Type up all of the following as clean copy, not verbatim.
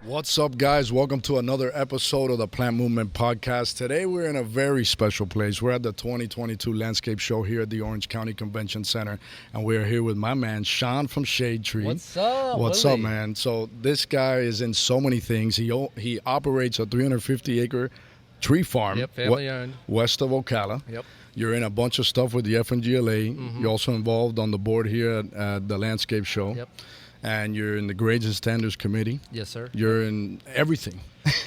What's up, guys? Welcome to another episode of the Plant Movement Podcast. Today, we're in a very special place. We're at the 2022 Landscape Show here at the Orange County Convention Center, and we're here with my man, Shaun from Shade Tree. What's up, What's Willie? up, man? So this guy is in so many things. He operates a 350-acre tree farm. Yep, family owned. West of Ocala. Yep. You're in a bunch of stuff with the FNGLA. Mm-hmm. You're also involved on the board here at the Landscape Show. Yep. And you're in the Grades and Standards Committee. Yes, sir. You're in everything.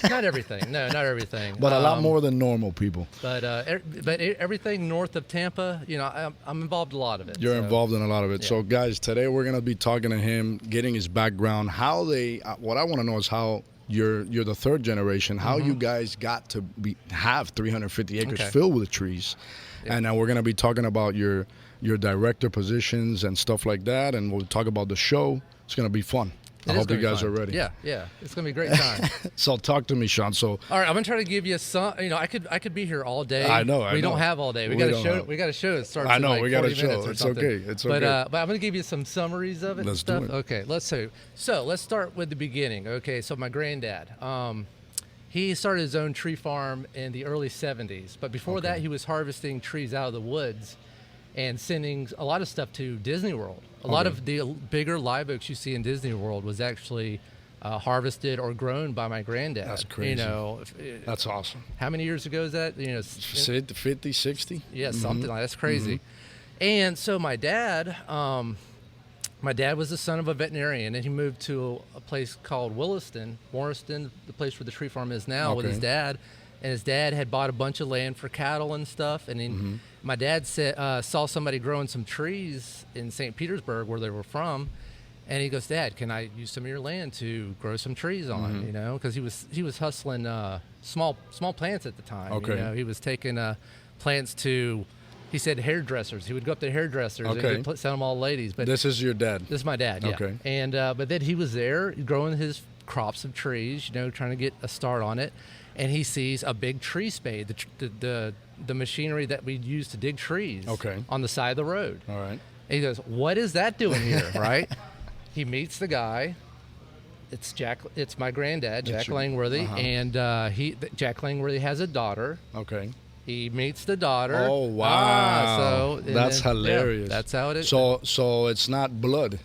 Not everything. No, not everything. But a lot more than normal people. But everything north of Tampa, I'm involved in a lot of it. You're involved in a lot of it. Yeah. So, guys, today we're going to be talking to him, getting his background, how they. What I want to know is how you're the third generation, how you guys got to have 350 acres Okay. filled with trees, and we're going to be talking about your director positions and stuff like that, and we'll talk about the show. It's going to be fun. I hope you guys are ready. Yeah, it's gonna be a great time. So talk to me, Shaun. So All right, I'm gonna try to give you some. I could be here all day. I know. We don't have all day. We got a show that starts. I know, in like we got a 40 show. minutes or It's something. okay. It's But okay. but I'm gonna give you some summaries of it. Let's and stuff. do it. Okay, let's start with the beginning. Okay, so my granddad. He started his own tree farm in the early 70s, but before that, he was harvesting trees out of the woods and sending a lot of stuff to Disney World. A lot of the bigger live oaks you see in Disney World was actually harvested or grown by my granddad. That's crazy. That's awesome. How many years ago is that? 50, 60? Yeah, something like that's crazy. And so my dad was the son of a veterinarian, and he moved to a place called Williston, the place where the tree farm is now, with his dad. And his dad had bought a bunch of land for cattle and stuff. And my dad saw somebody growing some trees in St. Petersburg, where they were from. And he goes, "Dad, can I use some of your land to grow some trees on?" Because he was hustling small plants at the time. Okay. He was taking plants to. He said hairdressers. He would go up to hairdressers and send them all ladies. But This is your dad. this is my dad. Yeah. Okay. And but then he was there growing his crops of trees. Trying to get a start on it. And he sees a big tree spade, the machinery that we use to dig trees. Okay. On the side of the road. All right. And he goes, "What is that doing here?" Right? He meets the guy. It's my granddad, Jack Langworthy, and Jack Langworthy has a daughter. Okay. He meets the daughter. Oh, wow. That's hilarious. that's how it is. So it's not blood.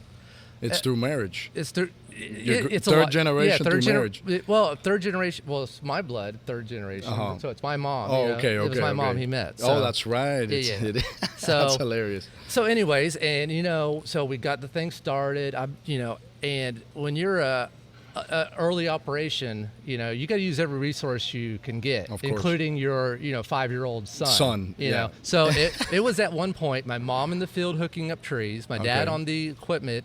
It's through marriage. It's through. Your It's third a lot, generation third through marriage. Well, third generation. Well, it's my blood, third generation. So it's my mom. Oh, okay. It was my mom he met. Oh, that's right. Yeah. That's hilarious. So, anyways, and so we got the thing started. And when you're a early operation, you got to use every resource you can get, Of course. including your 5-year-old son. You know, so it was at one point my mom in the field hooking up trees, my dad on the equipment.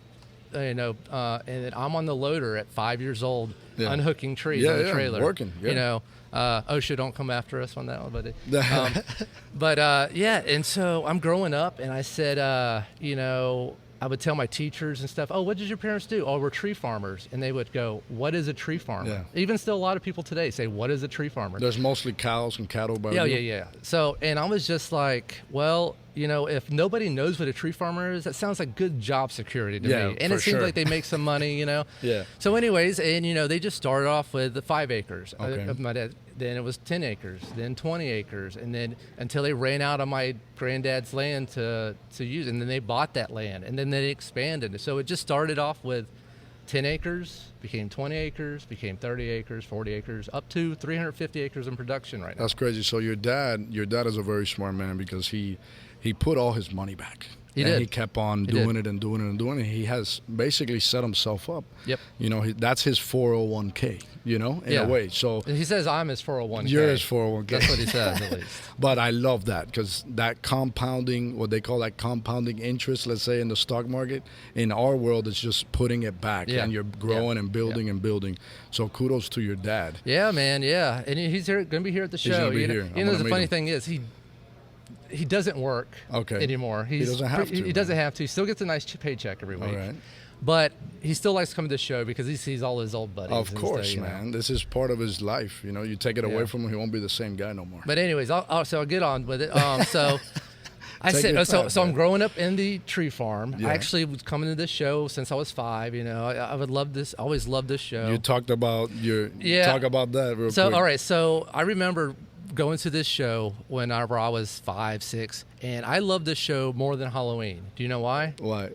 And then I'm on the loader at 5 years old, unhooking trees on the trailer. Working. Yeah. OSHA don't come after us on that one, but and so I'm growing up, and I said, I would tell my teachers and stuff, "Oh, what did your parents do?" "Oh, we're tree farmers," and they would go, "What is a tree farmer?" Yeah. Even still, a lot of people today say, "What is a tree farmer?" There's mostly cows and cattle by you. Yeah. So, and I was just like, well, if nobody knows what a tree farmer is, that sounds like good job security to me. And it seems like they make some money, Yeah. So anyways, and they just started off with the 5 acres Okay. of my dad. Then it was 10 acres, then 20 acres, and then until they ran out of my granddad's land to use, and then they bought that land, and then they expanded. So it just started off with 10 acres, became 20 acres, became 30 acres, 40 acres, up to 350 acres in production right now. That's crazy. So your dad is a very smart man because he put all his money back. He and did. He kept on doing it and doing it and doing it. He has basically set himself up. Yep. That's his 401k, in a way. So He says I'm his 401k. you're his 401k. That's what he says, at least. But I love that because that compounding, what they call that compounding interest, let's say in the stock market, in our world, it's just putting it back and you're growing and building and building. So kudos to your dad. Yeah, man, yeah. And he's going to be here at the show. He's going to be here. I'm gonna The meet funny him. thing is he doesn't work anymore. He doesn't have to. He doesn't have to. He still gets a nice paycheck every week. All right. But he still likes to come to the show because he sees all his old buddies. Of course, man. This is part of his life. You take it away from him, he won't be the same guy no more. But anyways, I'll get on with it. I Take said, your so time, so I'm man. growing up in the tree farm. Yeah. I actually was coming to this show since I was 5. I would love this. Always loved this show. You talked about Yeah. Talk about that real So quick. all right, so I remember going to this show whenever I was 5, 6, and I loved this show more than Halloween. Do you know why? Why?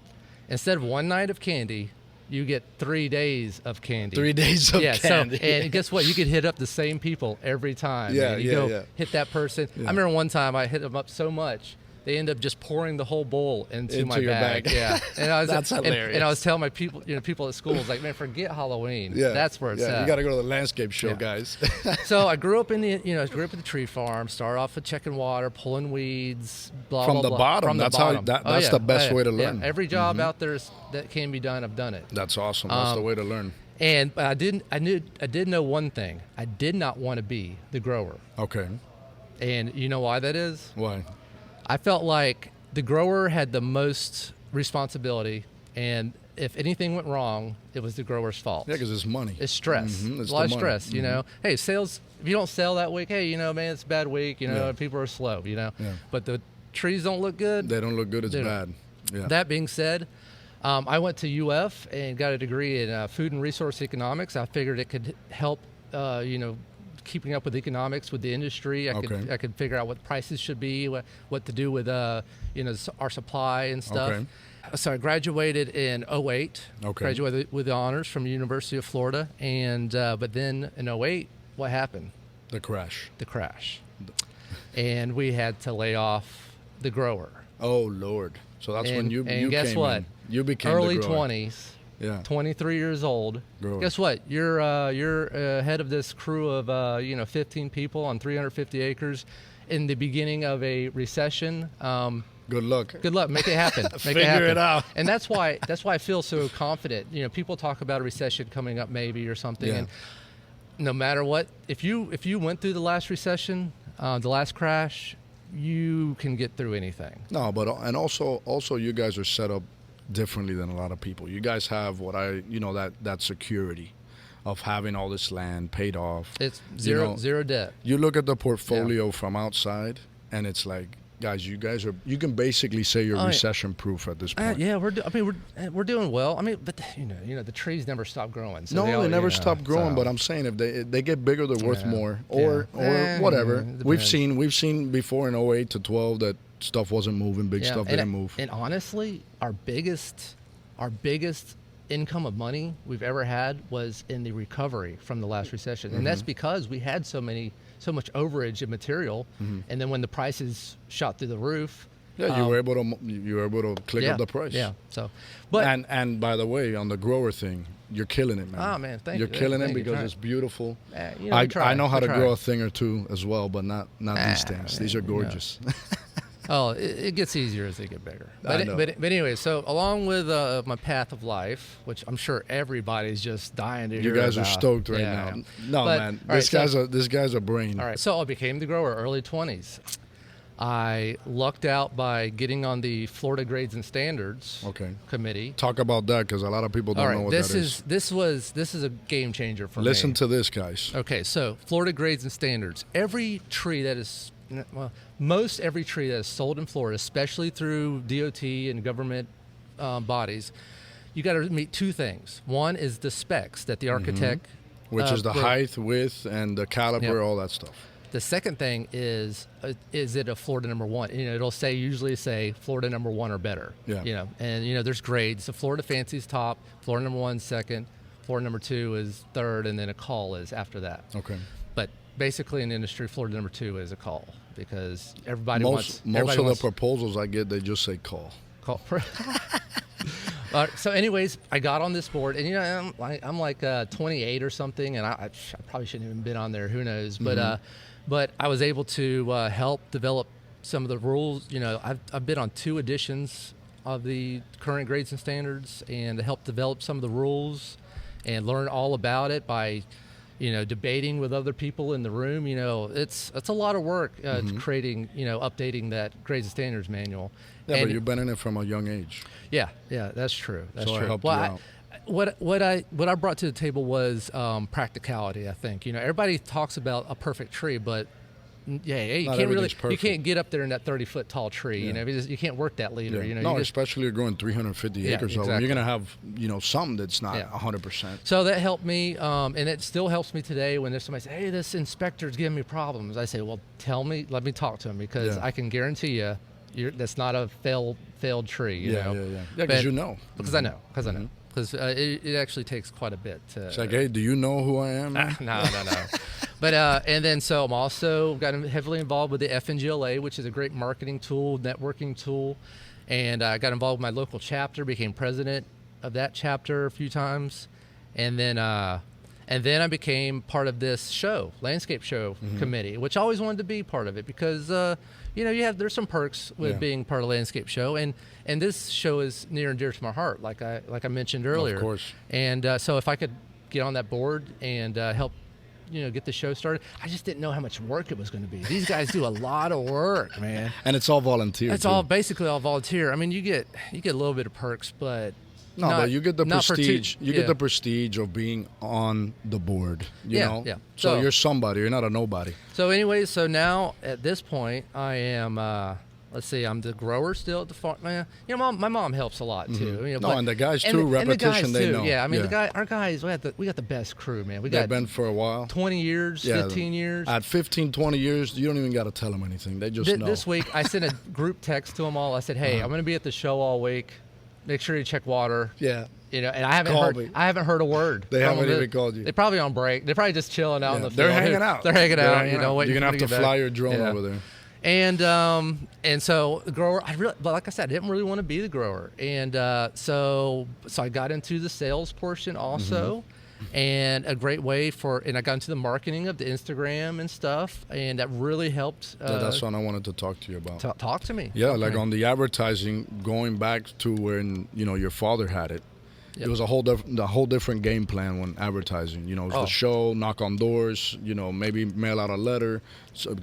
Instead of one night of candy, you get 3 days of candy. 3 days of candy. So, and guess what? You could hit up the same people every time. Yeah, man. You yeah, go yeah. hit that person. I remember one time I hit them up so much, they end up just pouring the whole bowl into my your bag. bag. Yeah, and I was That's hilarious. And I was telling my people, people at school, I was like, man, forget Halloween. Yeah, That's where it's yeah. at. You got to go to the landscape show, Yeah. guys. So I grew up in the, I grew up at the tree farm. Started off with checking water, pulling weeds, blah From blah the blah. bottom. From the That's how- bottom. that- Oh, that's yeah. the best Oh, yeah. way to Yeah. learn. Every job out there that can be done, I've done it. That's awesome. That's the way to learn. And I did know one thing. I did not want to be the grower. Okay. And you know why that is? Why? I felt like the grower had the most responsibility, and if anything went wrong, it was the grower's fault. Yeah, because it's money. It's stress. Mhm, It's it's a lot the of money. stress, Hey, sales, if you don't sell that week, hey, man, it's a bad week, Yeah. people are slow, Yeah. But the trees don't look good. They don't look good. It's They don't. bad. Yeah. That being said, I went to UF and got a degree in food and resource economics. I figured it could help, keeping up with economics with the industry. Okay. I could figure out what prices should be, what to do with our supply and stuff. Okay. So I graduated in 08. Okay. Graduated with honors from the University of Florida, and but then in 08, what happened? The crash. The crash, and we had to lay off the grower. Oh Lord. So that's when you guess came what? in. You became Early the grower. 20s. Yeah. 23 years old. Grower. Guess what? You're head of this crew of 15 people on 350 acres in the beginning of a recession. Good luck. Good luck. Make it happen. Make Figure it happen. it out. And that's why I feel so confident. People talk about a recession coming up maybe or something. Yeah. And no matter what, if you went through the last recession, the last crash, you can get through anything. No, but and also you guys are set up differently than a lot of people. You guys have that security of having all this land paid off. It's zero debt. You look at the portfolio from outside, and it's like, guys, you can basically say you're recession proof at this point. Yeah, we're doing well. But the trees never stop growing. So No, they never stop growing. so- But I'm saying if they get bigger, they're worth Yeah. more, or Yeah. whatever. It We've depends. seen before in 08 to 12 that stuff wasn't moving. Big stuff didn't move. And honestly, our biggest income of money we've ever had was in the recovery from the last recession, and that's because we had so much overage of material, and then when the prices shot through the roof. Yeah, you were able to click up the price. Yeah. So, but and by the way, on the grower thing, you're killing it, man. Oh, man, thank You're you. killing it Thank you. because Try. it's beautiful. we I try. know how We to try. grow a thing or two as well, but not these things. These are man, gorgeous. It gets easier as they get bigger. I know. But anyway, so along with my path of life, which I'm sure everybody's just dying to hear You guys are about. stoked right Yeah, now. yeah. No, But, man, all right, this guy's a brain. All right, so I became the grower early 20s. I lucked out by getting on the Florida Grades and Standards committee. Talk about that because a lot of people don't All know right, what this that is. this is a game changer for me. Listen to this, guys. Okay, so Florida Grades and Standards. Every tree that is, most every tree that is sold in Florida, especially through DOT and government bodies, you got to meet two things. One is the specs that the architect, Which is the wrote. height, width, and the caliper, Yep. all that stuff. The second thing is it a Florida number one? It'll usually say Florida number one or better. Yeah. And there's grades. So Florida Fancy is top, Florida number one second, Florida number two is third, and then a call is after that. Okay. But basically in the industry, Florida number two is a call because everybody Most wants. of the proposals I get, they just say call. Call. So anyways, I got on this board, and I'm like 28 or something, and I probably shouldn't have even been on there. Who knows? But I was able to help develop some of the rules. I've been on 2 editions of the current grades and standards, and to help develop some of the rules and learn all about it by debating with other people in the room. It's a lot of work creating, updating that grades and standards manual. Yeah, And but you've been in it from a young age. yeah, that's true. That's So I true. helped Well, you out. what I brought to the table was practicality. I think everybody talks about a perfect tree, but Yeah, you Not can't really, everything's perfect. you can't get up there in that 30-foot tall tree. Yeah. You know, because you can't work that leader. Yeah. You know, No, you just, especially you're growing 350 Yeah, acres. So exactly. you're gonna have something that's not Yeah. 100%. So that helped me, and it still helps me today when there's somebody say, "Hey, this inspector's giving me problems." I say, "Well, tell me, let me talk to him, because Yeah. I can guarantee you, that's not a failed tree." You know? Yeah, because you know. Because I know, because it actually takes quite a bit. It's like, hey, do you know who I am? No. But and then so I'm also got heavily involved with the FNGLA, which is a great marketing tool, networking tool, and I got involved with my local chapter, became president of that chapter a few times, and then I became part of this landscape show committee, which I always wanted to be part of it, because there's some perks with being part of the landscape show, and this show is near and dear to my heart, like I mentioned earlier. Of course. And so if I could get on that board and help get the show started. I just didn't know how much work it was going to be. These guys do a lot of work, man. And it's all volunteer. It's all basically all volunteer. I mean, you get a little bit of perks, but but you get the prestige. You get yeah. the prestige of being on the board. You know. Yeah. So you're somebody. You're not a nobody. So anyways, so now at this point, I am. Let's see, I'm the grower still at the farm. My mom helps a lot too. And the guys too. Repetition, they know. Yeah, I mean, our guys, we got the best crew, man. They've been for a while. 20 years, 15 years. At 15, 20 years, you don't even got to tell them anything. They just know. This week, I sent a group text to them all. I said, "Hey, I'm going to be at the show all week. Make sure you check water." Yeah. And I haven't heard a word. They haven't even called you. They're probably on break. They're probably just chilling out in the field. They're hanging out. They're hanging out. You're Waiting gonna have to fly your drone over there. And so the grower, but like I said, I didn't really want to be the grower, and so I got into the sales portion also, and a great way and I got into the marketing of the Instagram and stuff, and that really helped. That's what I wanted to talk to you about. Talk to me. Yeah, like on the advertising, going back to when your father had it. Yep. It was a whole different game plan when advertising. It was the show, knock on doors, maybe mail out a letter,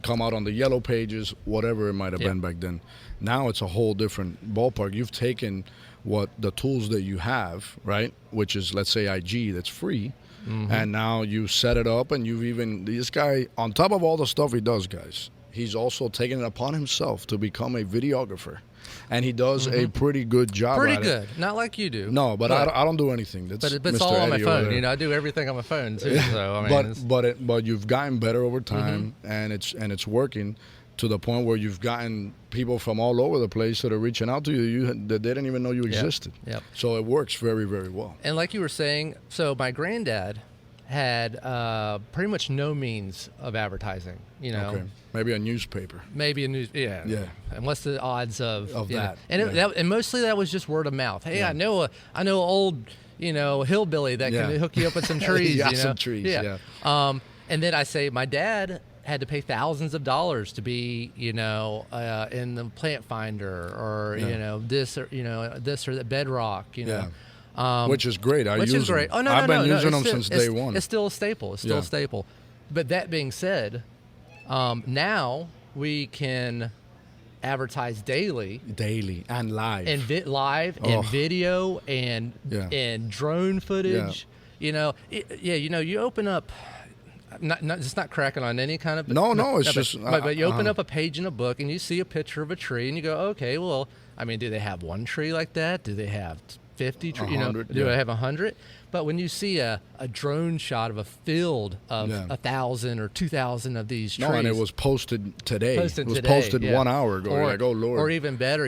come out on the yellow pages, whatever it might have been back then. Now it's a whole different ballpark. You've taken the tools that you have, right, which is, let's say, IG, that's free, and now you set it up, and this guy, on top of all the stuff he does, guys, he's also taken it upon himself to become a videographer. And he does a pretty good job. Pretty good, not like you do. No, but I don't do anything. That's but it's Mr. all on my Eddie phone. I do everything on my phone too. Yeah. So I mean, but you've gotten better over time, and it's working to the point where you've gotten people from all over the place that are reaching out to you that they didn't even know you existed. Yep. So it works very, very well. And like you were saying, so my granddad had pretty much no means of advertising. Okay. Maybe a newspaper. Maybe a news. Yeah. Unless the odds of that. And mostly that was just word of mouth. Hey, I know an old hillbilly that can hook you up with some trees. Some trees. Yeah. And then I say my dad had to pay thousands of dollars to be in the plant finder or this or that bedrock. Which is great. Which is great. Oh no, I've been using them still, since day one. It's still a staple. It's still a staple. But that being said, now we can advertise daily and live and and video and drone footage. Yeah. You open up. It's not cracking on any kind of. But you open up a page in a book and you see a picture of a tree and you go, okay, well, I mean, do they have one tree like that? Do they have 50 trees? Do I have 100? But when you see a drone shot of a field of 1,000 or 2,000 of these trees. No, and it was posted today. It was posted 1 hour ago. You're like, oh Lord. Or even better,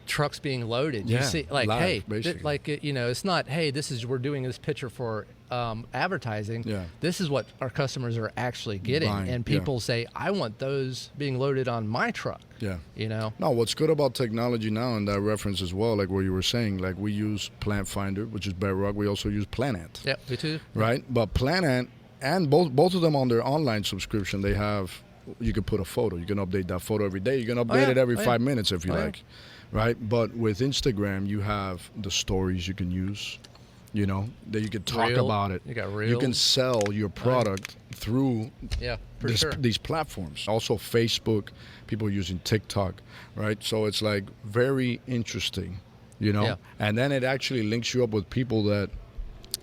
trucks being loaded. You see, like, live, hey, it's not, hey, we're doing this picture for advertising. Yeah. This is what our customers are actually getting. And people say, I want those being loaded on my truck. Yeah. No, what's good about technology now, and that reference as well, like what you were saying, like we use Plant Finder, which is Bedrock. We also use Planet. Yeah, me too. Right? But Planet, and both of them on their online subscription, they have, you can put a photo. You can update that photo every day. You can update it every 5 minutes if you like. Right? But with Instagram, you have the stories you can use, that you can talk about it. You got Reel. You can sell your product through these platforms. Also Facebook, people using TikTok, right? So it's like very interesting, And then it actually links you up with people that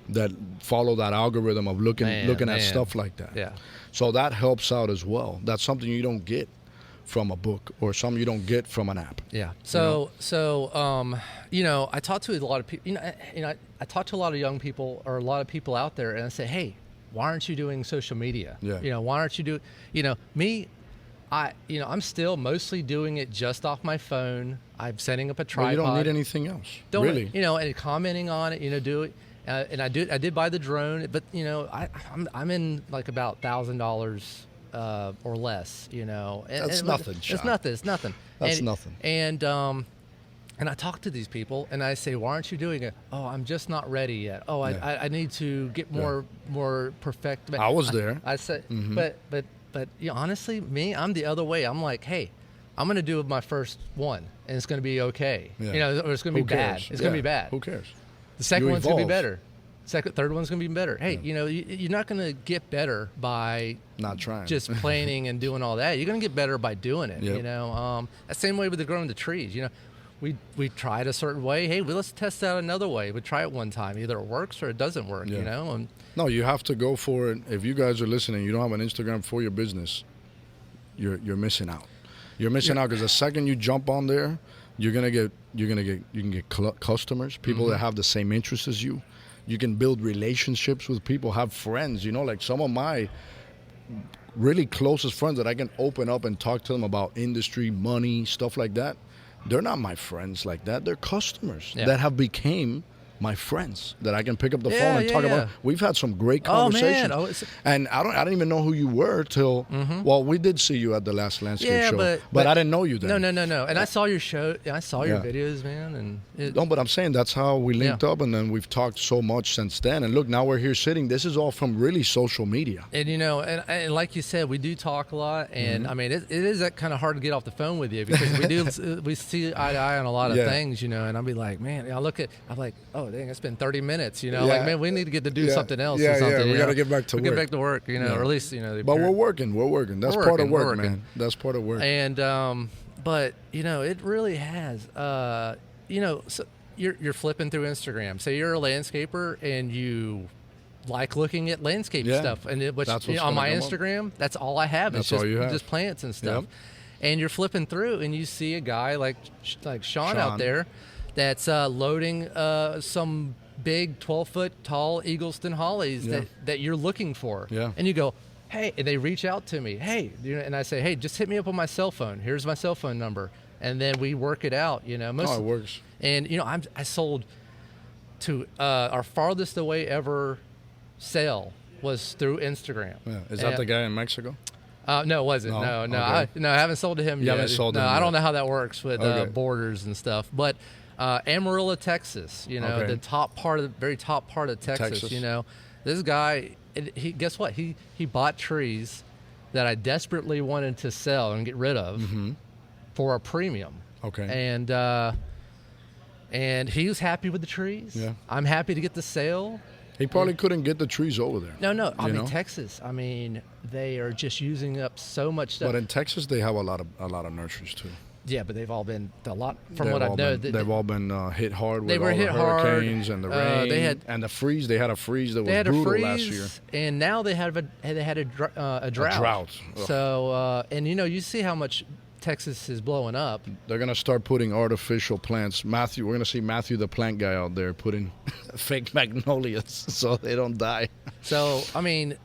that follow that algorithm of looking at stuff like that. Yeah. So that helps out as well. That's something you don't get from a book or something you don't get from an app. Yeah. So I talk to a lot of people. I talk to a lot of young people or a lot of people out there, and I say, hey, why aren't you doing social media? Yeah. Why aren't you doing? I'm still mostly doing it just off my phone. I'm setting up a tripod. Well, you don't need anything else. Really. And commenting on it. Do it. And I did buy the drone, but I'm in like about $1,000 or less. That's nothing. It's nothing. It's nothing. That's nothing. And I talk to these people and I say, why aren't you doing it? Oh, I'm just not ready yet. Oh, I need to get more perfect. I was there. I said, but honestly, I'm the other way. I'm like, hey, I'm going to do my first one and it's going to be okay. Yeah. Or it's going to be bad. It's going to be bad. Who cares? The second one's going to be better. Third one's going to be better. Hey, you're not going to get better by not trying, just planning and doing all that. You're going to get better by doing it. Yep. That same way with the growing the trees. We tried a certain way. Hey, let's test out another way. We try it one time. Either it works or it doesn't work. Yeah. No, you have to go for it. If you guys are listening, you don't have an Instagram for your business, you're missing out. You're missing out because the second you jump on there, you can get customers, people that have the same interests as you. You can build relationships with people, have friends. Like some of my really closest friends that I can open up and talk to them about industry, money, stuff like that. They're not my friends like that. They're customers that have became my friends that I can pick up the phone and talk about. We've had some great conversations. And I didn't even know who you were till, well, we did see you at the last landscape show. But I didn't know you then. No. And I saw your show. I saw your videos, man. No, but I'm saying that's how we linked up, and then we've talked so much since then. And look, now we're here sitting. This is all from really social media. And, and like you said, we do talk a lot. And, I mean, it is that kind of hard to get off the phone with you because we see eye to eye on a lot of things, and I'll be like, man, I'm like, oh, dang, it's been 30 minutes, like, man, we need to get to do something else or something. Yeah, we got to get back to work. Get back to work, or at least, But we're working. That's part of work, man. That's part of work. And, but, it really has, so you're flipping through Instagram. Say you're a landscaper and you like looking at landscape stuff. And on my Instagram, that's all I have. That's it's all you have. just plants and stuff. Yep. And you're flipping through and you see a guy like Shaun out there that's loading some big 12-foot tall Eagleston hollies that you're looking for. Yeah. And you go, hey, and they reach out to me. Hey, and I say, hey, just hit me up on my cell phone. Here's my cell phone number. And then we work it out, it works. And, I sold to our farthest away ever sale was through Instagram. Yeah. Is that the guy in Mexico? No, it wasn't. No. Okay. I haven't sold to him yet. Haven't sold to him I yet. don't know how that works with borders and stuff. But Amarillo, Texas, the very top part of Texas. This guy, guess what? He bought trees that I desperately wanted to sell and get rid of for a premium. Okay. And he was happy with the trees. Yeah. I'm happy to get the sale. He probably couldn't get the trees over there. No. I mean, Texas. I mean, they are just using up so much stuff. But in Texas, they have a lot of nurseries too. Yeah, but they've all been from what I know. They've all been hit hard with all the hurricanes and the rain and the freeze. They had a freeze that was brutal last year. And now they had a drought. A drought. So you see how much Texas is blowing up. They're gonna start putting artificial plants. We're gonna see Matthew the plant guy out there putting fake magnolias so they don't die. So I mean,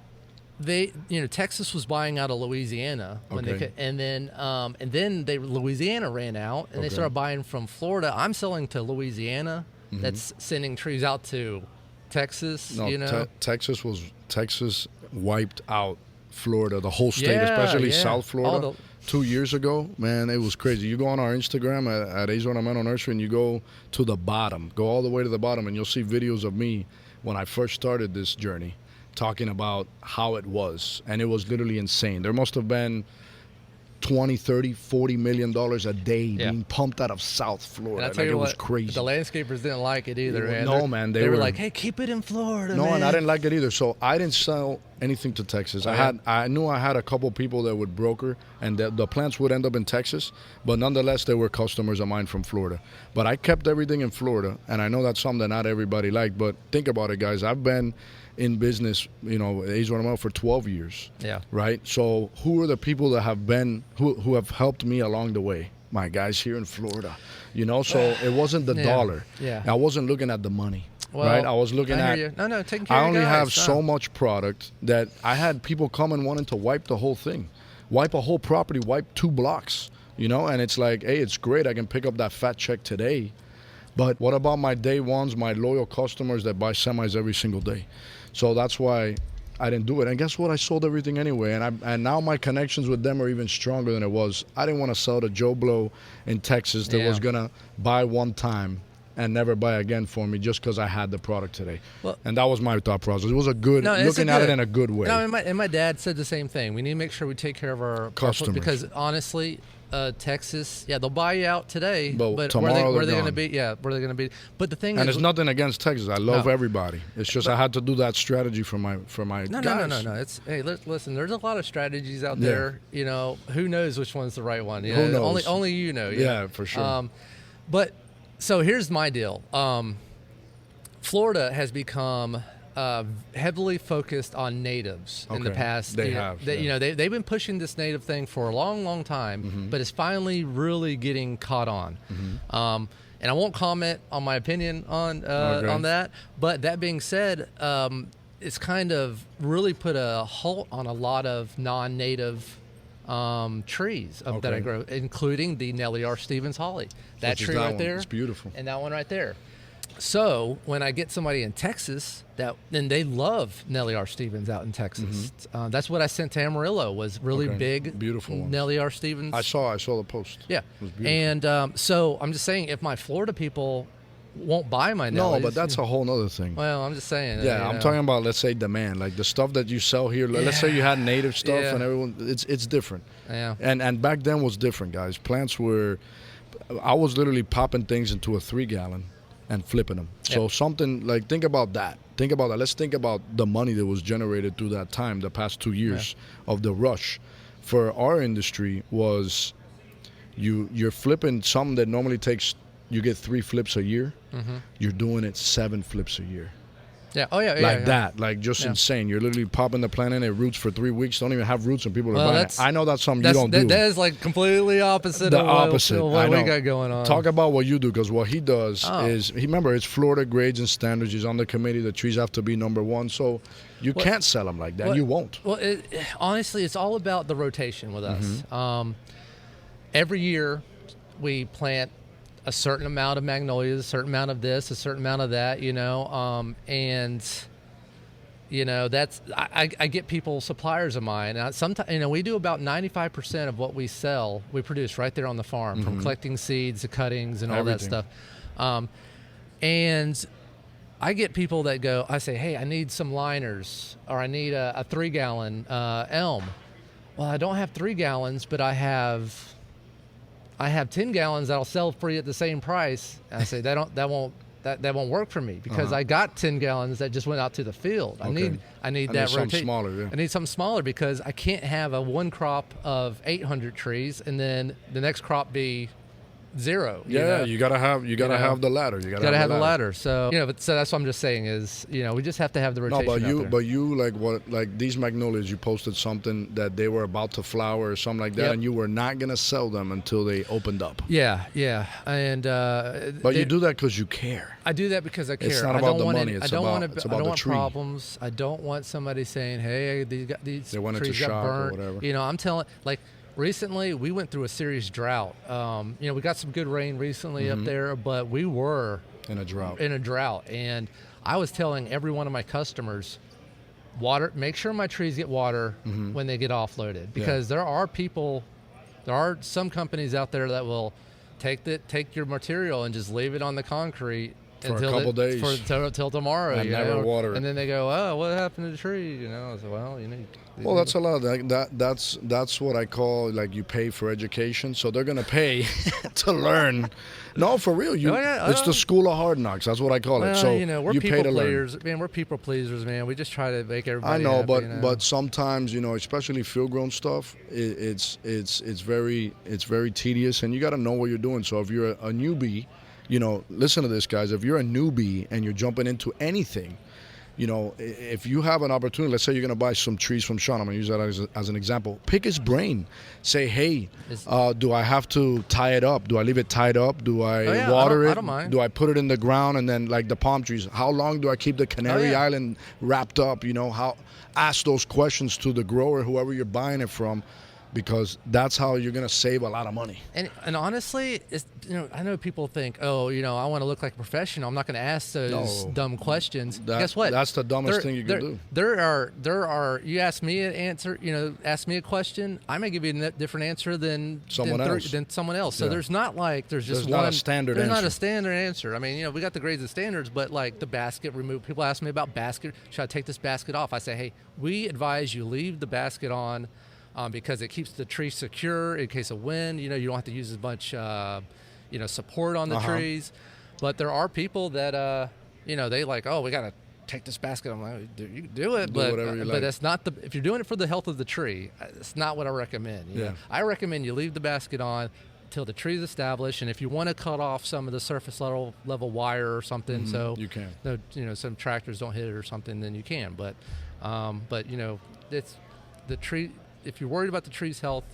Texas was buying out of Louisiana when and then Louisiana ran out and they started buying from Florida. I'm selling to Louisiana. That's sending trees out to Texas. No, Texas wiped out Florida, the whole state, especially South Florida. 2 years ago, man, it was crazy. You go on our Instagram at A's Ornamental Nursery and you go to the bottom, go all the way to the bottom, and you'll see videos of me when I first started this journey talking about how it was. And it was literally insane. There must have been $20, $30, $40 million a day being pumped out of South Florida. And it was crazy. The landscapers didn't like it either, man. No, man. They were like, hey, keep it in Florida, No, man. and I didn't like it either. So I didn't sell anything to Texas. Oh, yeah? I knew I had a couple people that would broker, and the plants would end up in Texas, but nonetheless, they were customers of mine from Florida. But I kept everything in Florida, and I know that's something that not everybody liked, but think about it, guys. I've been in business, Ace Watermelon for 12 years. Yeah. Right? So who are the people that have been, who have helped me along the way? My guys here in Florida. So it wasn't the dollar. Yeah. I wasn't looking at the money. Well, right? I was looking I at. hear you. No, taking care I of only your guys. have so much product that I had people coming wanting to wipe the whole thing, wipe a whole property, wipe 2 blocks, and it's like, hey, it's great. I can pick up that fat check today. But what about my day ones, my loyal customers that buy semis every single day? So that's why I didn't do it. And guess what? I sold everything anyway. And now my connections with them are even stronger than it was. I didn't want to sell to Joe Blow in Texas that was going to buy one time and never buy again for me just because I had the product today. Well, and that was my thought process. It was a good, looking at it in a good way. No, and my dad said the same thing. We need to make sure we take care of our customers. Because honestly, Texas, they'll buy you out today, but tomorrow where are they going to be? Yeah, where are they going to be? But the thing is, it's nothing against Texas. I love everybody. It's just I had to do that strategy for my guys. No. It's listen. There's a lot of strategies out there. Who knows which one's the right one? Who knows? Only you know. Yeah, for sure. But so here's my deal. Florida has become heavily focused on natives in the past. They've been pushing this native thing for a long, long time, but it's finally really getting caught on. And I won't comment on my opinion on that. But that being said, it's kind of really put a halt on a lot of non-native trees that I grow, including the Nellie R. Stevens holly. That tree right there, it's beautiful, and that one right there. So when I get somebody in Texas then they love Nellie R. Stevens out in Texas. That's what I sent to Amarillo was really big, beautiful ones. Nellie R. Stevens. I saw the post. Yeah, and so I'm just saying if my Florida people won't buy my Nellies. No, but that's a whole nother thing. Well, I'm just saying. Yeah, I'm talking about, let's say, demand. Like the stuff that you sell here. Let's say you had native stuff and everyone, it's different. Yeah. And back then was different, guys. Plants were, I was literally popping things into a 3-gallon and flipping them. So something like, think about that. Let's think about the money that was generated through that time, the past 2 years of the rush. For our industry was, you're flipping something that normally takes, you get 3 flips a year. You're doing it 7 flips a year. Yeah. Oh, yeah. Like that. Like just insane. You're literally popping the plant in. It roots for 3 weeks. Don't even have roots and people are buying it. I know that's something you don't do. That is like completely opposite of what we got going on. Talk about what you do, because what he does is, remember, it's Florida grades and standards. He's on the committee. The trees have to be #1. So you can't sell them like that. You won't. Well, honestly, it's all about the rotation with us. Every year we plant a certain amount of magnolias, a certain amount of this, a certain amount of that, and that's I get people, suppliers of mine. Sometimes we do about 95% of what we sell, we produce right there on the farm, from collecting seeds to cuttings and all that stuff. And I get people that go, I say, hey, I need some liners, or I need a 3-gallon elm. Well, I don't have 3 gallons, but I have 10 gallons that'll sell for you at the same price. And I say that won't work for me, because I got 10 gallons that just went out to the field. I need that something smaller. Yeah. I need something smaller, because I can't have a one crop of 800 trees and then the next crop be 0. You gotta have the ladder. You gotta have the ladder. So so that's what I'm just saying is we just have to have the rotation. No, but you like these magnolias. You posted something that they were about to flower or something like that, and you were not gonna sell them until they opened up. Yeah, and but you do that because you care. I do that because I care. It's not about the money. I don't want the tree. Problems. I don't want somebody saying, "Hey, these they went trees into got shock burnt." or whatever. I'm telling recently, we went through a serious drought. We got some good rain recently up there, but we were in a drought. And I was telling every one of my customers, make sure my trees get water when they get offloaded, because there are some companies out there that will take your material and just leave it on the concrete For a couple days. Till tomorrow. And never water it. And then they go, oh, what happened to the tree? You know, I said, well, you know. Well, that's a lot. That's what I call, like, you pay for education. So they're gonna pay to learn. No, for real. It's the school of hard knocks. That's what I call it. So you know, we're people pleasers, man. We're people pleasers, man. We just try to make everybody. I know, happy, but sometimes, you know, especially field grown stuff, it's very tedious, and you got to know what you're doing. So if you're a newbie, you know, listen to this, guys. If you're a newbie and you're jumping into anything, you know, if you have an opportunity, let's say you're going to buy some trees from Shaun. I'm going to use that as an example. Pick his brain. Say, hey, do I have to tie it up? Do I leave it tied up? Do I water it? I don't mind. Do I put it in the ground? And then, like the palm trees, how long do I keep the Canary Island wrapped up? You know, ask those questions to the grower, whoever you're buying it from, because that's how you're going to save a lot of money. And honestly, you know, I know people think, oh, you know, I want to look like a professional. I'm not going to ask those dumb questions. Guess what? That's the dumbest thing you can do. There are. You ask me an answer. You know, ask me a question. I may give you a different answer than someone else. So there's not like there's not a standard answer. There's not a standard answer. I mean, you know, we got the grades and standards, but like the basket removed. People ask me about basket. Should I take this basket off? I say, hey, we advise you leave the basket on. Because it keeps the tree secure in case of wind. You know, you don't have to use as much, you know, support on the trees. But there are people that, you know, they like, oh, we got to take this basket. I'm like, you can do it, but that's not if you're doing it for the health of the tree, it's not what I recommend. You know? I recommend you leave the basket on till the tree's established, and if you want to cut off some of the surface level wire or something, so you can. You know, some tractors don't hit it or something, then you can. But you know, it's the tree. If you're worried about the tree's health,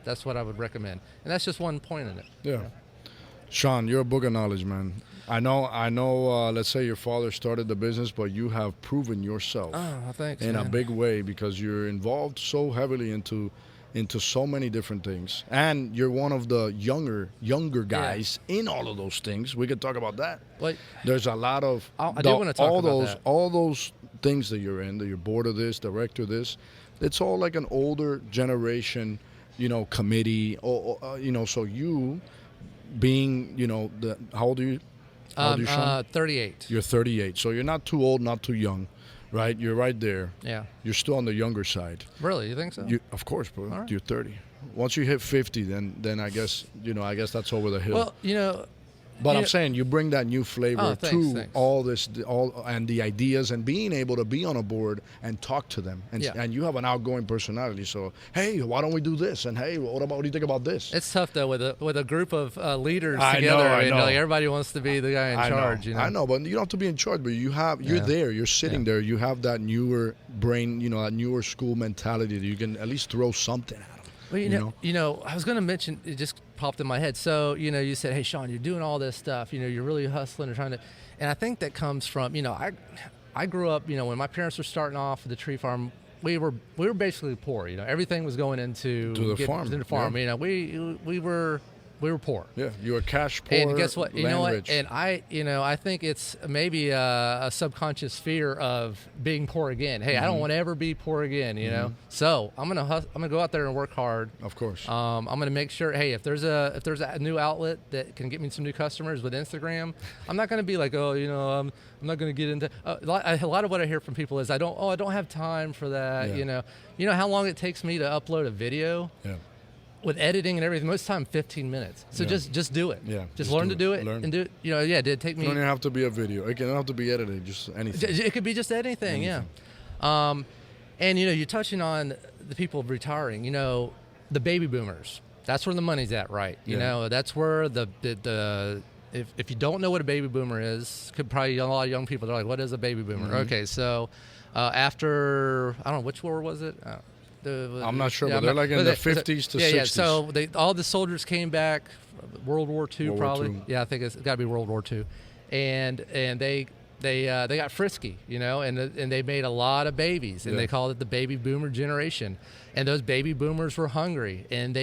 that's what I would recommend. And that's just one point in it. Yeah. You know? Shaun, you're a book of knowledge, man. I know. Let's say your father started the business, but you have proven yourself in a big way, because you're involved so heavily into so many different things, and you're one of the younger guys in all of those things. We could talk about that. Like, there's a lot of all those things that you're in. That you're board of this, director of this. It's all like an older generation, you know, committee. You know, so you being, you know, how old are you? How old are you, Shaun? 38. You're 38, so you're not too old, not too young, right? You're right there. Yeah. You're still on the younger side. Really? You think so? Of course, bro. Right. You're 30. Once you hit 50, then I guess, you know, that's over the hill. Well, you know. But I'm saying you bring that new flavor to all this, and the ideas, and being able to be on a board and talk to them, and you have an outgoing personality. So, hey, why don't we do this? And hey, what do you think about this? It's tough though with a group of leaders together. I know. Like, everybody wants to be the guy in charge. You know? I know, but you don't have to be in charge. But you're there. You're sitting there. You have that newer brain, you know, that newer school mentality that you can at least throw something at them. Well, you know, I was going to mention, it just popped in my head. So, you know, you said, hey, Shaun, you're doing all this stuff. You know, you're really hustling and trying to, and I think that comes from, you know, I grew up, you know, when my parents were starting off with the tree farm, we were basically poor. You know, everything was going into the farm. Yeah. You know, we were poor. Yeah, you were cash poor. And guess what? You know what? Rich. And I think it's maybe a subconscious fear of being poor again. Hey, I don't want to ever be poor again. You know, so I'm gonna go out there and work hard. Of course. I'm gonna make sure. Hey, if there's a new outlet that can get me some new customers with Instagram, I'm not gonna be like, oh, you know, I'm not gonna get into. A lot of what I hear from people is I don't have time for that. Yeah. You know how long it takes me to upload a video. Yeah. With editing and everything, most time 15 minutes. So just do it. Yeah. Just learn to do it and do it. You know, did it take me? It don't even have to be a video. It can have to be edited. Just anything. It could be just anything. Yeah. And you know, you're touching on the people retiring. You know, the baby boomers. That's where the money's at, right? You know, that's where if you don't know what a baby boomer is, could probably a lot of young people. They're like, what is a baby boomer? Okay, so after I don't know which war was it. I'm not sure, but they're like in the 50s to 60s. Yeah, so all the soldiers came back, World War II probably. War II. Yeah, I think it's got to be World War II. And they got frisky, you know, and they made a lot of babies, and they called it the baby boomer generation. And those baby boomers were hungry, and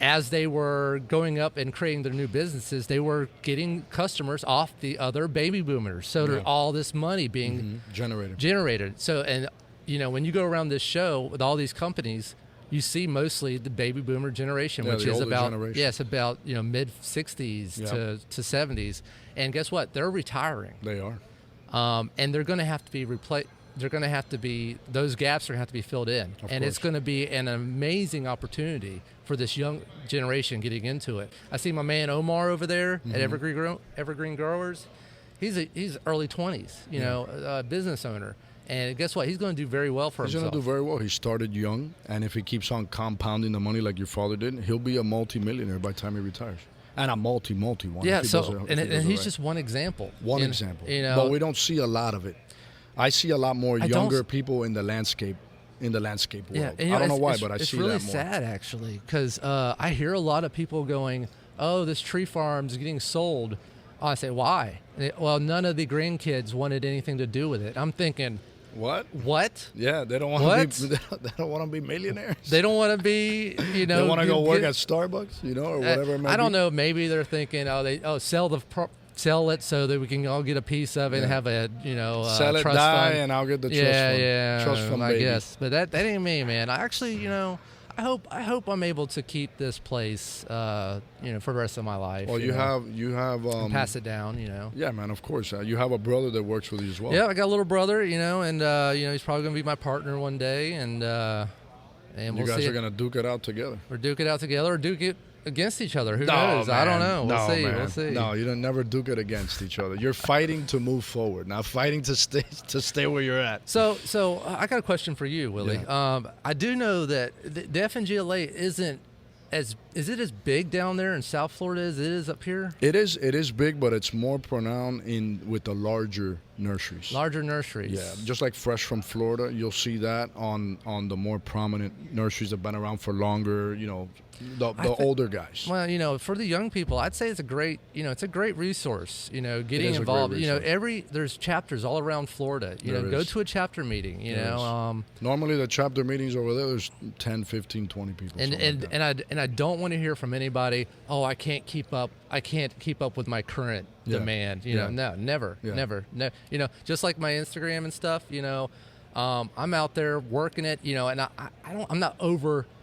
as they were going up and creating their new businesses, they were getting customers off the other baby boomers. So there's all this money being generated. So, and you know, when you go around this show with all these companies, you see mostly the baby boomer generation, which the is older about generation. it's about mid 60s to 70s, and guess what? They're retiring. They are. And they're going to have to be replaced. They're going to have to be, those gaps are going to have to be filled in. Of and course. it's going to be an amazing opportunity for this young generation getting into it. I see my man Omar over there at Evergreen Growers. He's early 20s, business owner. And guess what? He's going to do very well for He's himself. going to do very well. He started young, and if he keeps on compounding the money like your father did, he'll be a multi-millionaire by the time he retires. And a multi one. Yeah, if he so, does it- and if he does it he's right. just one example. One example. You But we don't see a lot of it. I see a lot more younger people in the landscape world. Yeah, I don't know why, but I see it's really that more. sad actually, because I hear a lot of people going, "Oh, this tree farm's getting sold." I say, "Why?" Well, none of the grandkids wanted anything to do with it. I'm thinking, What? what? Yeah, they don't want What? to be. They don't want to be millionaires. They don't want to be, They want to go work at Starbucks, or whatever. It may I don't be. know. Maybe they're thinking, sell it so that we can all get a piece of it and have a Sell it, trust die, fund. and I'll get the trust fund. Yeah, Trust fund, I baby. guess. But that ain't me, man. I actually, I hope I'm able to keep this place, for the rest of my life. Well, you have and pass it down, Yeah, man. Of course, you have a brother that works with you as well. Yeah, I got a little brother, and he's probably gonna be my partner one day, and we'll you guys see are gonna duke it out together. or duke it out together, or duke it against each other. Who No, knows? I don't man. know. No, We'll see. man. We'll see. No, you don't never duke it against each other. You're fighting to move forward, not fighting to stay where you're at. So I got a question for you, Willie. Yeah. I do know that the FNGLA isn't is it as big down there in South Florida as it is up here? It is big, but it's more pronounced with the larger nurseries. Larger nurseries. Yeah, just like Fresh from Florida, you'll see that on the more prominent nurseries that have been around for longer. The older guys. Well, for the young people, I'd say it's a great resource. Getting is a great involved. resource. There's chapters all around Florida. There Go is. to a chapter meeting. Normally the chapter meetings over there's 10, 15, 20 people. And I don't want to hear from anybody, "Oh, I can't keep up with my current demand." No, never. No. Just like my Instagram and stuff, I'm out there working it, and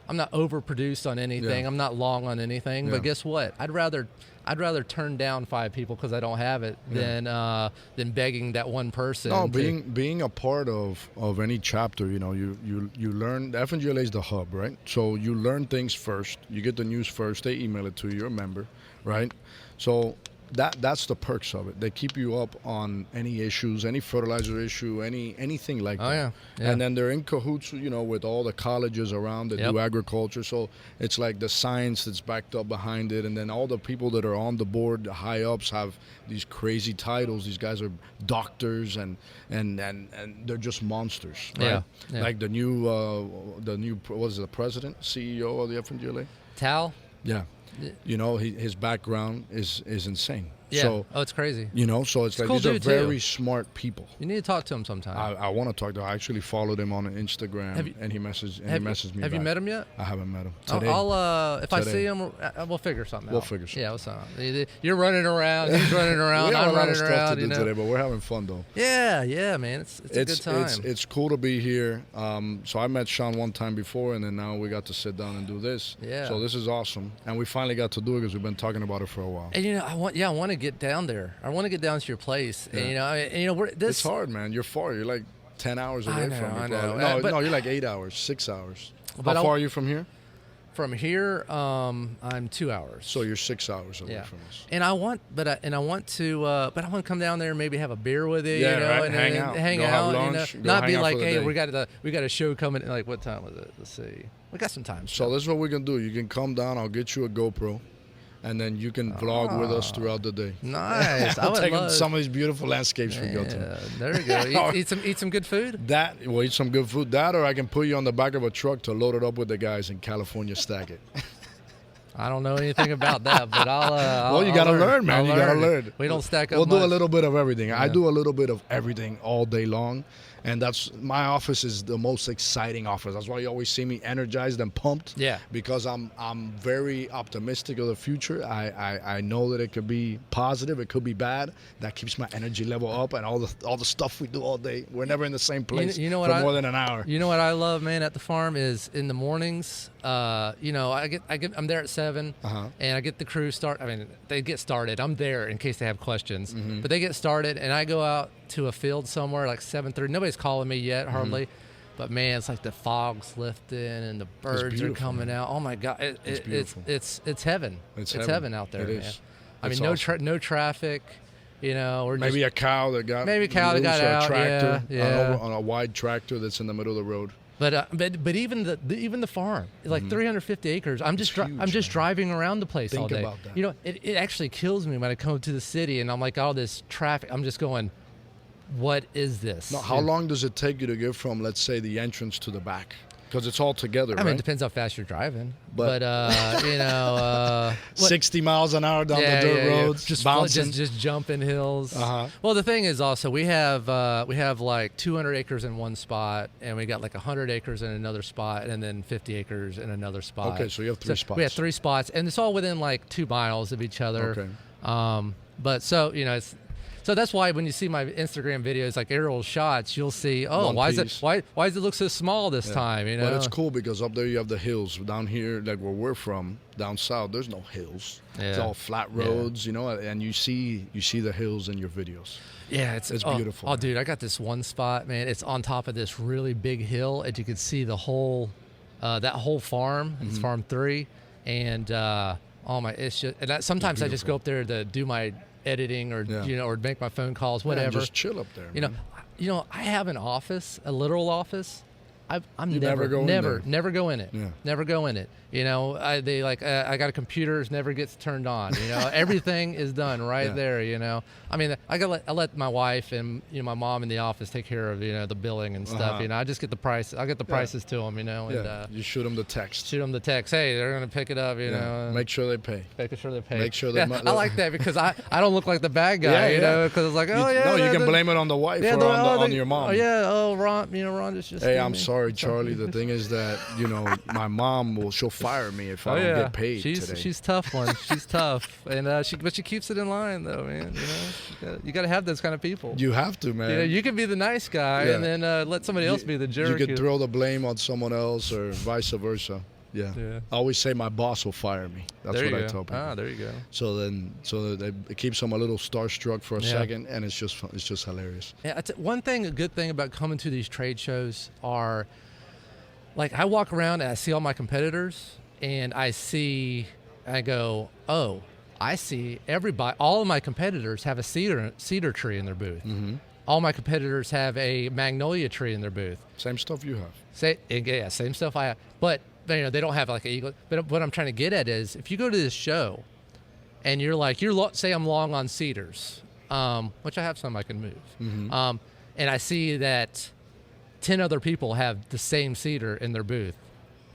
I'm not overproduced on anything. Yeah. I'm not long on anything, Yeah. but guess what? I'd rather turn down 5 people because I don't have it than begging that one person. No, being a part of any chapter, you learn. The FNGLA is the hub, right? So you learn things first. You get the news first. They email it to you. You're a member, right? So that's the perks of it. They keep you up on any issues, any fertilizer issue, anything like that. Yeah. And then they're in cahoots, with all the colleges around that do agriculture. So it's like the science that's backed up behind it. And then all the people that are on the board, the high ups, have these crazy titles. These guys are doctors and they're just monsters, right? Yeah. Like the new what is it, the president, CEO of the FNGLA? Tal? Yeah. His background is insane. Yeah. So, it's crazy. so it's like cool these are dude, very too. smart people. You need to talk to him sometime. I want to talk to him. I actually followed him on Instagram, and he messaged me Have back. you met him yet? I haven't met him. Today. If I Today. see him, we'll figure something out. We'll figure something. Yeah, we'll something. You're running around. He's running around. We have I'm a lot running of stuff around. to do today, but we're having fun though. Yeah, man. It's a good time. It's cool to be here. So I met Shaun one time before, and then now we got to sit down and do this. Yeah. So this is awesome, and we finally got to do it because we've been talking about it for a while. And I want to get down there. I want to get down to your place. Yeah. And It's hard, man. You're far. You're like 10 hours away from me. I know. Probably. No, you're like 8 hours, 6 hours. But How far are you from here? From here, I'm 2 hours. So you're 6 hours away from us. And I want to come down there and maybe have a beer with you, Yeah, right. and Hang then out. hang Go have out, lunch. Go not hang be out like, for the hey, day. we got a show coming. Like, what time was it? Let's see. We got some time. So this is what we can do. You can come down. I'll get you a GoPro, and then you can vlog with us throughout the day. Nice. I I'll would take love some of these beautiful landscapes we go to. Yeah, there you go. Eat some good food. We'll eat some good food. That, or I can put you on the back of a truck to load it up with the guys in California, stack it. I don't know anything about that, but I'll You got to learn, man. I'll You got to learn. We don't stack up We'll do a much. little bit of everything. Yeah. I do a little bit of everything all day long. And that's my office is the most exciting office. That's why you always see me energized and pumped. Yeah. Because I'm very optimistic of the future. I know that it could be positive, it could be bad. That keeps my energy level up, and all the stuff we do all day. We're never in the same place you know for more than an hour. You know what I love, man, at the farm is in the mornings. I'm there at 7, and I get the crew start. I mean, they get started. I'm there in case they have questions, but they get started, and I go out to a field somewhere like 7:30. Nobody's calling me yet, hardly. But man, it's like the fog's lifting and the birds are coming out. Oh my God, it's heaven. It's heaven out there, man. I mean, awesome. No traffic. Or maybe a cow that got out. Tractor, yeah. On a wide tractor that's in the middle of the road. But even the farm, like 350 acres. I'm just driving around the place all day. Think about that. It actually kills me when I come to the city and I'm like, all this traffic. I'm just going, what is this? Now, how long does it take you to get from, let's say, the entrance to the back? Because it's all together, I mean, it depends how fast you're driving. But 60 miles an hour down the dirt roads, just bouncing. just jumping hills. Well, the thing is also we have like 200 acres in one spot, and we got like 100 acres in another spot, and then 50 acres in another spot. Okay, so you have three spots. We have 3 spots, and it's all within like 2 miles of each other. Okay. But so So that's why when you see my Instagram videos, like aerial shots, you'll see, why does it look so small this time? But it's cool because up there you have the hills. Down here, like where we're from, down south, there's no hills. Yeah. It's all flat roads, and you see the hills in your videos. Yeah, it's beautiful. Oh, dude, I got this one spot, man. It's on top of this really big hill, and you can see the whole that whole farm. It's Farm 3, and it's just. And sometimes I just go up there to do my editing or or make my phone calls, whatever. Just chill up there. I have an office, a literal office. I'm never go in it. Never go in it. Yeah. Never go in it. I got a computer, never gets turned on. Everything is done right there. I mean, I let my wife and my mom in the office take care of the billing and stuff. I just get the price. I get the prices to them. And you shoot them the text. Hey, they're gonna pick it up. Make sure they pay. Making sure they pay. Make sure they. I like that because I don't look like the bad guy. Because it's like No, you can blame it on the wife or on your mom. Ron. Ron just. Hey, I'm sorry, Charlie. The thing is that my mom she'll fire me if I don't get paid today. She's tough one. She's tough, and but she keeps it in line though, man. You got to have those kind of people. You have to, man. You can be the nice guy and then let somebody else be the jerk. You could throw the blame on someone else or vice versa. Yeah. I always say my boss will fire me. That's what I tell people. Ah, there you go. So it keeps them a little starstruck for a second, and it's just hilarious. Yeah, a good thing about coming to these trade shows are, like, I walk around and I see all my competitors, and I go, oh, I see everybody. All of my competitors have a cedar tree in their booth. Mm-hmm. All my competitors have a magnolia tree in their booth. Same stuff you have. Same stuff I have. But they don't have like an eagle. But what I'm trying to get at is, if you go to this show, and say I'm long on cedars, which I have some I can move, and I see that 10 other people have the same cedar in their booth.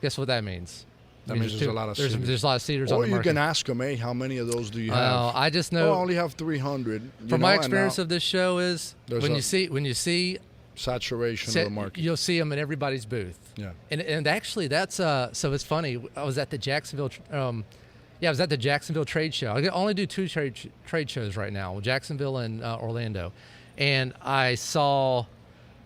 Guess what that means? That means there's a lot of cedars. There's a lot of cedars on the market. Or you can ask them, how many of those do you have? I just know. I only have 300. From my experience of this show is when you see saturation of the market, you'll see them in everybody's booth. Yeah. And actually that's so it's funny. I was at the Jacksonville. I was at the Jacksonville trade show. I only do 2 trade shows right now, Jacksonville and Orlando, and I saw.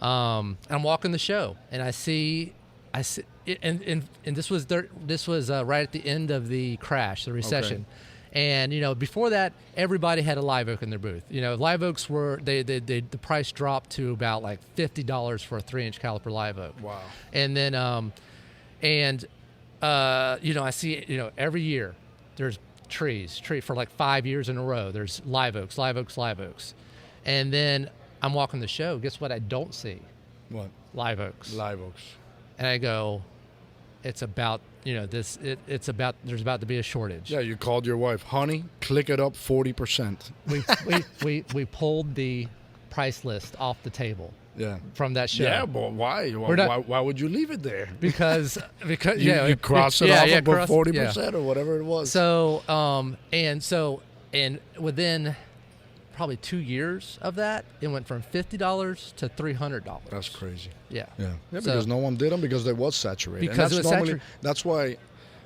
I'm walking the show, and I see, and this was right at the end of the crash, the recession, and before that, everybody had a live oak in their booth. Live oaks were the price dropped to about like $50 for a 3-inch caliper live oak. Wow. And then I see every year there's trees for like 5 years in a row. There's live oaks, and then I'm walking the show. Guess what I don't see? What? Live oaks. Live oaks. And I go, it's about, it's about, there's about to be a shortage. Yeah, you called your wife, honey, click it up 40%. We pulled the price list off the table. Yeah. From that show. Yeah, but why? Why would you leave it there? Because you cross it off above 40% or whatever it was. So and within probably 2 years of that, it went from $50 to $300. That's crazy. Yeah. Yeah, because no one did them because they was saturated. Because and it was saturated. That's why,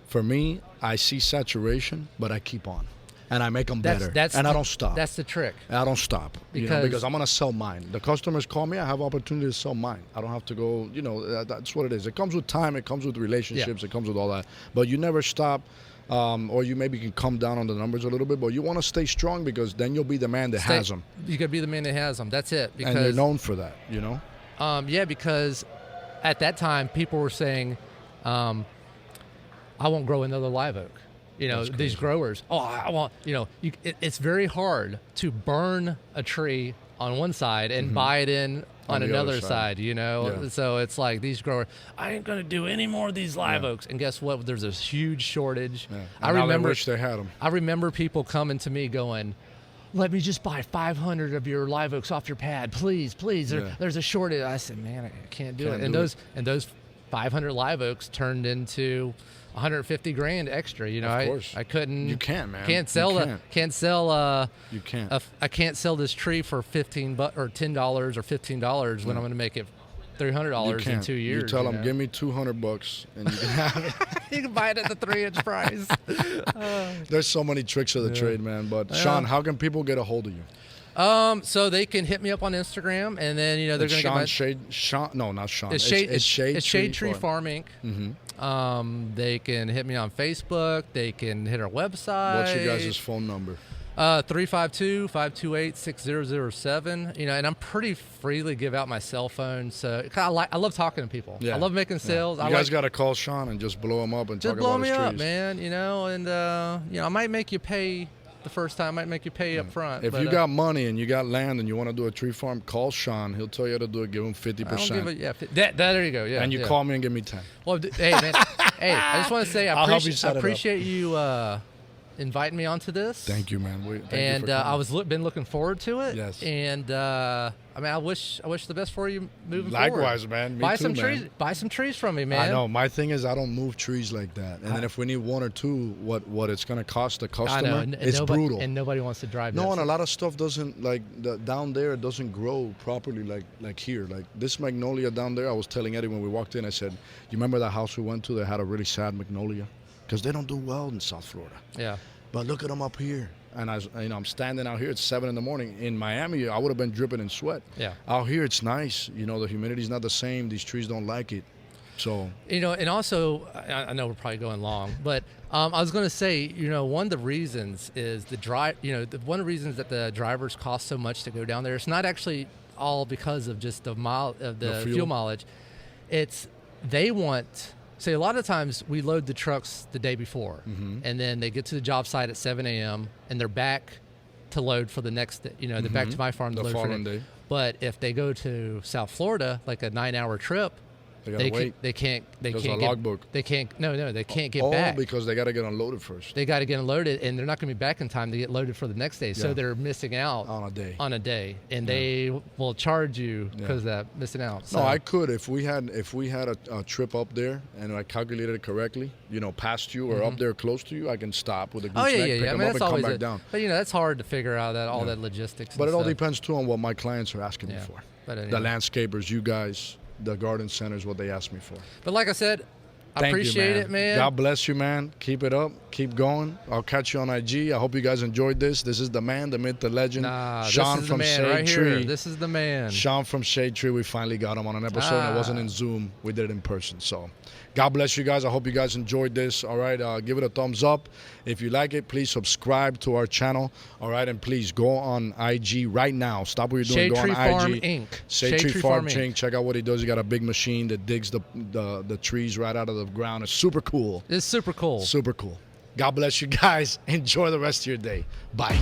for me, I see saturation, but I keep on. And I make them better. And I don't stop. That's the trick. I don't stop. Because I'm going to sell mine. The customers call me, I have opportunity to sell mine. I don't have to go, that's what it is. It comes with time. It comes with relationships. It comes with all that. But you never stop. Or you maybe can come down on the numbers a little bit, but you want to stay strong because then you'll be the man that has them. You could be the man that has them. That's it. And you're known for that, Yeah, because at that time, people were saying, I won't grow another live oak. These growers, I want, it's very hard to burn a tree on one side and buy it in on another side, So it's like these growers, I ain't going to do any more of these live oaks. And guess what? There's a huge shortage. Yeah. I wish they had them. I remember people coming to me going, let me just buy 500 of your live oaks off your pad. Please. There's a shortage. I said, man, I can't do it. And those 500 live oaks turned into 150 grand extra. Of course. I couldn't. You can't, man. Can't sell. You can't. I can't sell this tree for $15 or $10 or $15 when I'm going to make it $300 in 2 years. You tell them, give me $200 and you can have it. You can buy it at the 3-inch price. There's so many tricks of the trade, man. But Shaun, how can people get a hold of you? So they can hit me up on Instagram, and then they're going to get Shaun. No, not Shaun. It's Shade Tree Farm Inc. Mm-hmm. They can hit me on Facebook. They can hit our website. What's your guys' phone number? 352-528-6007. And I'm pretty freely give out my cell phone. So I love talking to people. Yeah. I love making sales. You guys got to call Shaun and just blow him up and talk about his trees. Just blow me up, man. And I might make you pay the first time. I might make you pay up front. If you got money and you got land and you want to do a tree farm, call Shaun. He'll tell you how to do it. Give him 50%. There you go. Yeah. And you call me and give me 10. Well, hey, man. I just want to say I appreciate you inviting me onto this. Thank you, man. I was been looking forward to it. Yes. And I wish the best for you moving forward. Likewise, man. Buy some trees from me, man. I know. My thing is I don't move trees like that. And then if we need one or two, what it's going to cost the customer, it's brutal. And nobody wants to drive. No, and a lot of stuff doesn't down there. It doesn't grow properly like here. Like this magnolia down there. I was telling Eddie when we walked in. I said, "You remember that house we went to that had a really sad magnolia? Because they don't do well in South Florida. Yeah. But look at them up here." And I'm standing out here. It's 7 a.m. In Miami, I would have been dripping in sweat. Yeah. Out here, it's nice. The humidity's not the same. These trees don't like it. So. And also, I know we're probably going long, but I was going to say, one of the reasons is one of the reasons that the drivers cost so much to go down there. It's not actually all because of just the fuel mileage. It's they want. See, a lot of times we load the trucks the day before, and then they get to the job site at 7 a.m. and they're back to load for the next day. They're back to my farm to load for the next day. But if they go to South Florida, like a 9-hour trip, they can't. They can't get back because they got to get unloaded first. They got to get unloaded, and they're not going to be back in time to get loaded for the next day. So they're missing out on a day, and they will charge you because of that missing out. So. No, I could if we had a trip up there and I calculated it correctly. Past you or up there close to you, I can stop with a gooseneck, pick them up, and come back down. But that's hard to figure out all that logistics. But it all depends too on what my clients are asking me for. But anyway. The landscapers, you guys. The garden center is what they asked me for. But like I said, I appreciate it, man. God bless you, man. Keep it up. Keep going. I'll catch you on IG. I hope you guys enjoyed this. This is the man, the myth, the legend. Shaun from Shade Tree. This is the man. Shaun from Shade Tree. We finally got him on an episode. And it wasn't in Zoom. We did it in person. So God bless you guys. I hope you guys enjoyed this. All right. Give it a thumbs up. If you like it, please subscribe to our channel. All right. And please go on IG right now. Stop what you're doing. Go on IG. Farm Inc. Shade Tree Farm Inc. Check out what he does. He got a big machine that digs the trees right out of the ground. It's super cool. It's super cool. Super cool. God bless you guys. Enjoy the rest of your day. Bye.